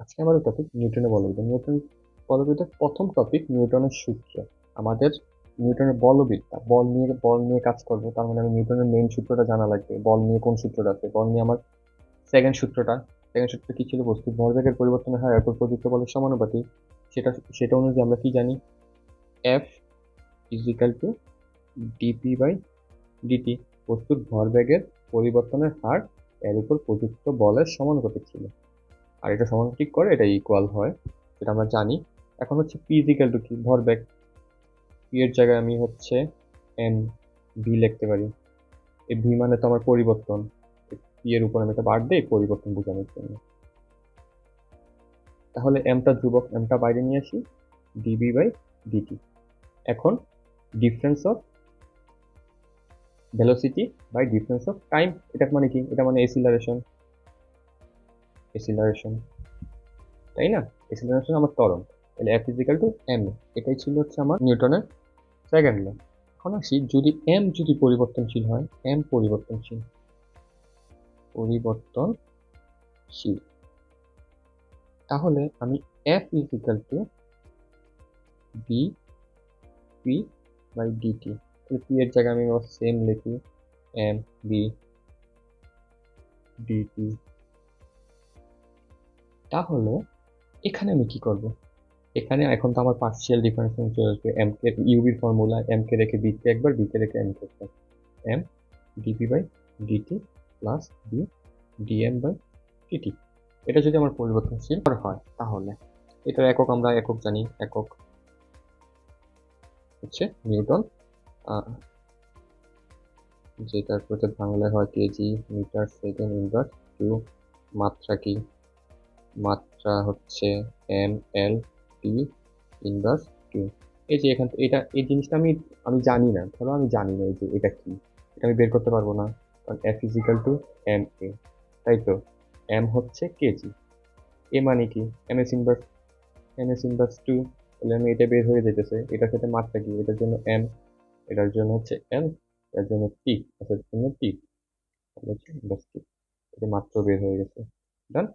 আজকে আমাদের টপিক নিউটনের বলবিদ্যা। বলবিদ্যার প্রথম টপিক নিউটনের সূত্র। আমাদের নিউটনের বলবিদ্যা, বল নিয়ে কাজ করবো, তার মানে আমি নিউটনের মেইন সূত্রটা জানা লাগবে। বল নিয়ে কোন সূত্রটা আছে, বল নিয়ে আমার সেকেন্ড সূত্রটা। সেকেন্ড সূত্র কি ছিল? বস্তুর ভরবেগের পরিবর্তনের হার একক প্রযুক্ত বলের সমানুপাতিক। সেটা অনুযায়ী আমরা কি জানি? F is equal to DP by DT. বস্তুর ভরবেগের পরিবর্তনের হার এর উপর প্রযুক্ত বলের সমানুপাতিক ছিল। আর এটা সমানুপাতিক করে এটা ইকুয়াল হয়, যেটা আমরা জানি। এখন হচ্ছে পি ইজ ইকাল টু কি? ভরবেগ। পি এর জায়গায় আমি হচ্ছে এম ভি লিখতে পারি। এই ভি মানে তো আমার পরিবর্তন। পি এর উপর আমি একটা বার দিই পরিবর্তন বোঝানোর জন্য। তাহলে এমটা ধ্রুবক, এমটা বাইরে নিয়ে আসি, ডিবি বাই ডিটি। এখন difference of velocity by difference of time, এটা মানে কি? এটা মানে এসিলারেশন। এসিলারেশন, তাই না? এসিলারেশন আমার ত্বরণ। তাহলে F is equal to M. এটাই ছিল হচ্ছে আমার নিউটনের সেকেন্ড ল। এখন আসি, যদি এম যদি পরিবর্তনশীল হয়, এম পরিবর্তনশীল, তাহলে আমি F is equal to B P by DT. তাহলে পি এর জায়গায় আমি সেম লিখি, এম বি ডিটি। তাহলে এখানে আমি কি করব? এখানে এখন তো আমার পার্শিয়াল ডিফারেন্সিয়েশন চলে আসবে। এম কে ইউবির ফর্মুলা, এম কে রেখে বি কে একবার, বি কে রেখে এম কে একবার। M DP by DT plus V DM by DT. এটা যদি আমার পরিবর্তনশীল হয়, তাহলে এটার একক আমরা একক জানি। একক হচ্ছে নিউটন, যেটার প্রতি বাংলায় হয় KG metre second inverse two. মাত্রা কি? মাত্রা হচ্ছে M L T inverse two. এই যে এখান থেকে এটা, এই জিনিসটা আমি আমি জানি না। ধরো আমি জানি না এই যে এটা কি, এটা আমি বের করতে পারবো না, কারণ F is equal to M A. তাই তো, এম হচ্ছে কেজি, এ মানে কি? M S inverse two. তাহলে আমি এটা বের হয়ে যেতেছে, এটার সাথে মাত্রা কি? এটার জন্য এম, এটার জন্য হচ্ছে এল, এটার জন্য টি, এটার জন্য টি, তাহলে হচ্ছে ইনভার্স টি। এটা মাত্র বের হয়ে গেছে। ডান।